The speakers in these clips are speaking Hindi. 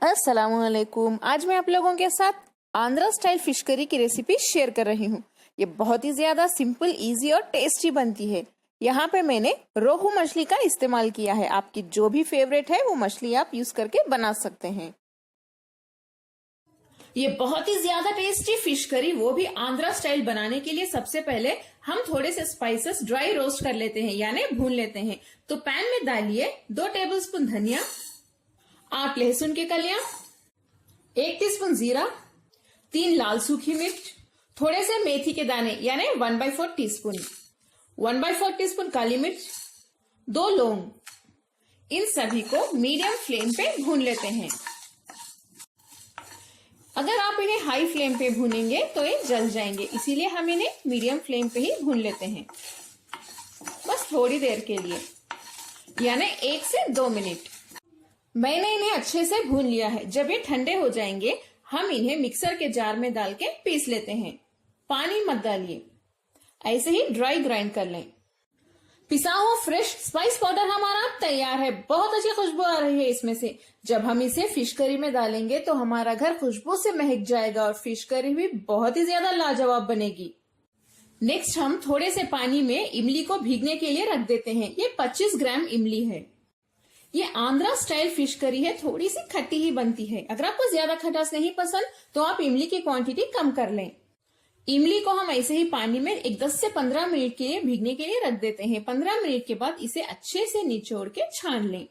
अस्सलामुअलैकुम। आज मैं आप लोगों के साथ आंध्रा स्टाइल फिश करी की रेसिपी शेयर कर रही हूँ। ये बहुत ही ज्यादा सिंपल, इजी और टेस्टी बनती है। यहाँ पे मैंने रोहू मछली का इस्तेमाल किया है। आपकी जो भी फेवरेट है वो मछली आप यूज करके बना सकते हैं। ये बहुत ही ज्यादा टेस्टी फिश करी, वो भी आंध्रा स्टाइल बनाने के लिए सबसे पहले हम थोड़े से स्पाइसेस ड्राई रोस्ट कर लेते हैं, यानी भून लेते हैं। तो पैन में डालिए 2 टेबलस्पून धनिया, 8 लहसुन की कलियां, 1 टीस्पून जीरा, 3 लाल सूखी मिर्च, थोड़े से मेथी के दाने यानी 1/4 टीस्पून, 1/4 टीस्पून काली मिर्च, 2 लौंग। इन सभी को मीडियम फ्लेम पे भून लेते हैं। अगर आप इन्हें हाई फ्लेम पे भूनेंगे तो ये जल जाएंगे, इसीलिए हम इन्हें मीडियम फ्लेम पे ही भून लेते हैं, बस थोड़ी देर के लिए, यानी 1 से 2 मिनट। मैंने इन्हें अच्छे से भून लिया है। जब ये ठंडे हो जाएंगे हम इन्हें मिक्सर के जार में डाल के पीस लेते हैं। पानी मत डालिए, ऐसे ही ड्राई ग्राइंड कर लें। पिसा हुआ फ्रेश स्पाइस पाउडर हमारा तैयार है। बहुत अच्छी खुशबू आ रही है इसमें से। जब हम इसे फिश करी में डालेंगे तो हमारा घर खुशबू से महक जाएगा और फिश करी भी बहुत ही ज्यादा लाजवाब बनेगी। नेक्स्ट हम थोड़े से पानी में इमली को भीगने के लिए रख देते हैं। ये 25 ग्राम इमली है। ये आंध्रा स्टाइल फिश करी है, थोड़ी सी खट्टी ही बनती है। अगर आपको ज्यादा खटास नहीं पसंद तो आप इमली की क्वांटिटी कम कर लें। इमली को हम ऐसे ही पानी में 10 से 15 मिनट के लिए भीगने के लिए रख देते हैं। 15 मिनट के बाद इसे अच्छे से निचोड़ के छान लें।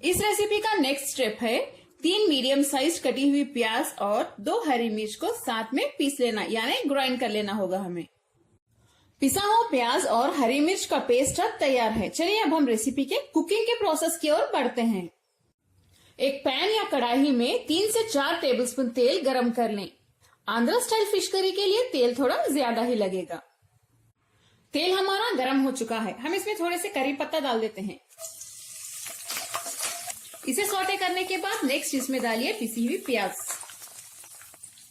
इस रेसिपी का नेक्स्ट स्टेप है 3 मीडियम साइज कटी हुई प्याज और 2 हरी मिर्च को साथ में पीस लेना, यानी ग्राइंड कर लेना होगा हमें। पिसा हुआ प्याज और हरी मिर्च का पेस्ट अब तैयार है। चलिए अब हम रेसिपी के कुकिंग के प्रोसेस की ओर बढ़ते हैं। एक पैन या कढ़ाई में 3 से 4 टेबलस्पून तेल गरम कर लें। आंध्रा स्टाइल फिश करी के लिए तेल थोड़ा ज्यादा ही लगेगा। तेल हमारा गरम हो चुका है। हम इसमें थोड़े से करी पत्ता डाल देते हैं। इसे सौटे करने के बाद नेक्स्ट इसमें डालिए पिसी हुई प्याज।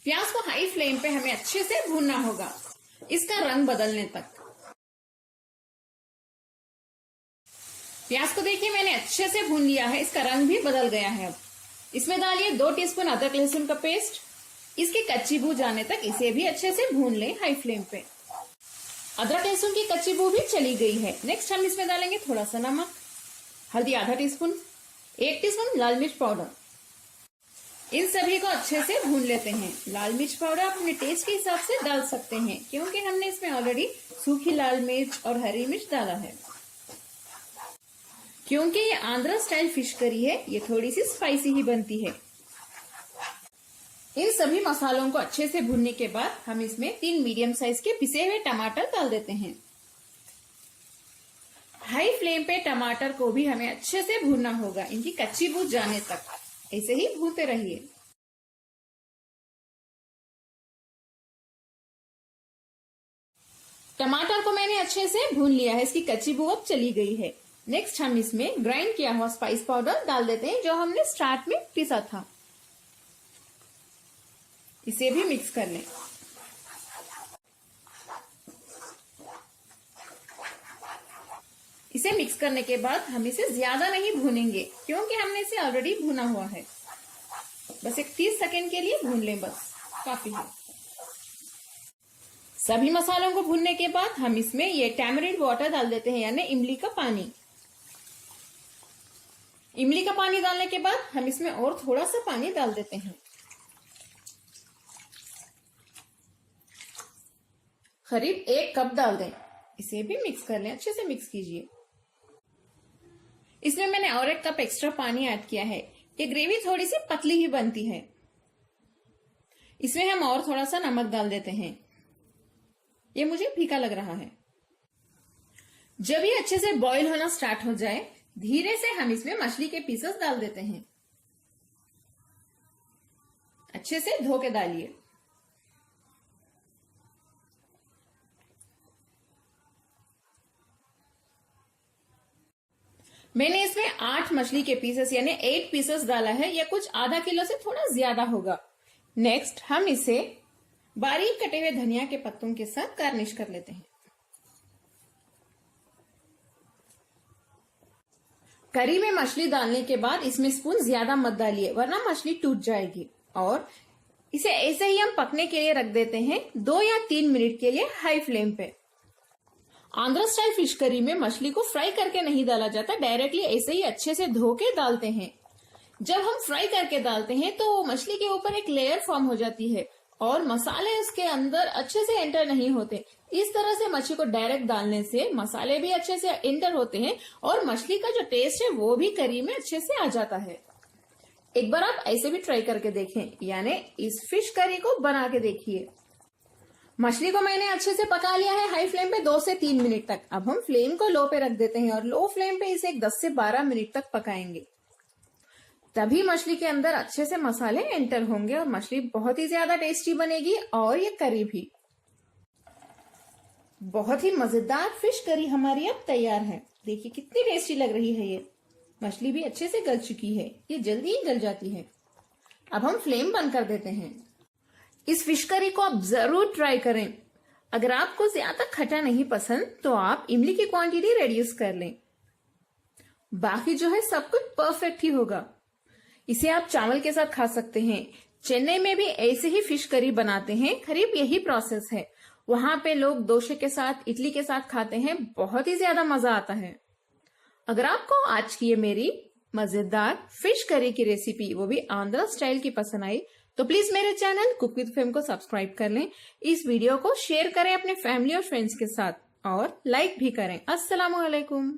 प्याज को हाई फ्लेम पे हमें अच्छे से भूनना होगा, इसका रंग बदलने तक। प्याज को देखिए मैंने अच्छे से भून लिया है, इसका रंग भी बदल गया है। अब इसमें डालिए 2 टीस्पून अदरक लहसुन का पेस्ट। इसकी कच्ची बू जाने तक इसे भी अच्छे से भून लें हाई फ्लेम पे। अदरक लहसुन की कच्ची बू भी चली गई है। नेक्स्ट हम इसमें डालेंगे थोड़ा सा नमक, हल्दी आधा टीस्पून, 1 टीस्पून लाल मिर्च पाउडर। इन सभी को अच्छे से भून लेते हैं। लाल मिर्च पाउडर आप अपने टेस्ट के हिसाब से डाल सकते हैं, क्योंकि हमने इसमें ऑलरेडी सूखी लाल मिर्च और हरी मिर्च डाला है। क्योंकि ये आंध्रा स्टाइल फिश करी है, ये थोड़ी सी स्पाइसी ही बनती है। इन सभी मसालों को अच्छे से भूनने के बाद हम इसमें 3 मीडियम साइज के पिसे हुए टमाटर डाल देते हैं। हाई फ्लेम पे टमाटर को भी हमें अच्छे से भूनना होगा, इनकी कच्ची बू जाने तक। ऐसे ही भूनते रहिए। टमाटर को मैंने अच्छे से भून लिया है, इसकी कच्ची बू अब चली गई है। नेक्स्ट हम इसमें ग्राइंड किया हुआ स्पाइस पाउडर डाल देते हैं, जो हमने स्टार्ट में पीसा था। इसे भी मिक्स कर लें। इसे मिक्स करने के बाद हम इसे ज्यादा नहीं भूनेंगे, क्योंकि हमने इसे ऑलरेडी भुना हुआ है। बस एक 30 सेकेंड के लिए भून लें, बस काफी है। सभी मसालों को भूनने के बाद हम इसमें ये टैमरिंड वाटर डाल देते हैं, यानी इमली का पानी। इमली का पानी डालने के बाद हम इसमें और थोड़ा सा पानी डाल देते हैं। करीब 1 कप डाल दें। इसे भी मिक्स कर लें, अच्छे से मिक्स कीजिए। इसमें मैंने और 1 कप एक्स्ट्रा पानी ऐड किया है। ये ग्रेवी थोड़ी सी पतली ही बनती है। इसमें हम और थोड़ा सा नमक डाल देते हैं। ये मुझे फीका लग रहा है। जब ये अच्छे से बॉईल होना स्टार्ट हो जाए, धीरे से हम इसमें मछली के पीसेस डाल देते हैं। अच्छे से धो के डालिए। मैंने इसमें 8 मछली के पीसेस यानी 8 पीसेस डाला है। यह कुछ आधा किलो से थोड़ा ज्यादा होगा। नेक्स्ट हम इसे बारीक कटे हुए धनिया के पत्तों के साथ गार्निश कर लेते हैं। करी में मछली डालने के बाद इसमें स्पून ज्यादा मत डालिए वरना मछली टूट जाएगी। और इसे ऐसे ही हम पकने के लिए रख देते हैं 2 या 3 मिनट के लिए हाई फ्लेम पे। आंध्र स्टाइल फिश करी में मछली को फ्राई करके नहीं डाला जाता, डायरेक्टली ऐसे ही अच्छे से धो के डालते हैं। जब हम फ्राई करके डालते हैं तो मछली के ऊपर एक लेयर फॉर्म हो जाती है और मसाले उसके अंदर अच्छे से एंटर नहीं होते। इस तरह से मछली को डायरेक्ट डालने से मसाले भी अच्छे से एंटर होते हैं और मछली का जो टेस्ट है वो भी करी में अच्छे से आ जाता है। एक बार आप ऐसे भी ट्राई करके देखें, यानी इस फिश करी को बना के देखिए। मछली को मैंने अच्छे से पका लिया है हाई फ्लेम पे 2 से 3 मिनट तक। अब हम फ्लेम को लो पे रख देते हैं और लो फ्लेम पे इसे 10 से 12 मिनट तक पकाएंगे। तभी मछली के अंदर अच्छे से मसाले एंटर होंगे और मछली बहुत ही ज्यादा टेस्टी बनेगी और ये करी भी। बहुत ही मजेदार फिश करी हमारी अब तैयार है। देखिए कितनी टेस्टी लग रही है ये। मछली भी अच्छे से गल चुकी है, ये जल्दी ही गल जाती है। अब हम फ्लेम बंद कर देते हैं। इस फिश करी को आप जरूर ट्राई करें। अगर आपको ज्यादा खट्टा नहीं पसंद तो आप इमली की क्वांटिटी रिड्यूस कर लें। बाकी जो है सब कुछ परफेक्ट ही होगा। इसे आप चावल के साथ खा सकते हैं। चेन्नई में भी ऐसे ही फिश करी बनाते हैं, करीब यही प्रोसेस है। वहां पे लोग डोसे के साथ, इडली के साथ खाते हैं, बहुत ही ज्यादा मजा आता है। अगर आपको आज की ये मेरी मजेदार फिश करी की रेसिपी, वो भी आंध्र स्टाइल की पसंद आई तो प्लीज मेरे चैनल कुक विद फेम को सब्सक्राइब कर लें। इस वीडियो को शेयर करें अपने फैमिली और फ्रेंड्स के साथ और लाइक भी करें। अस्सलामुअलैकुम।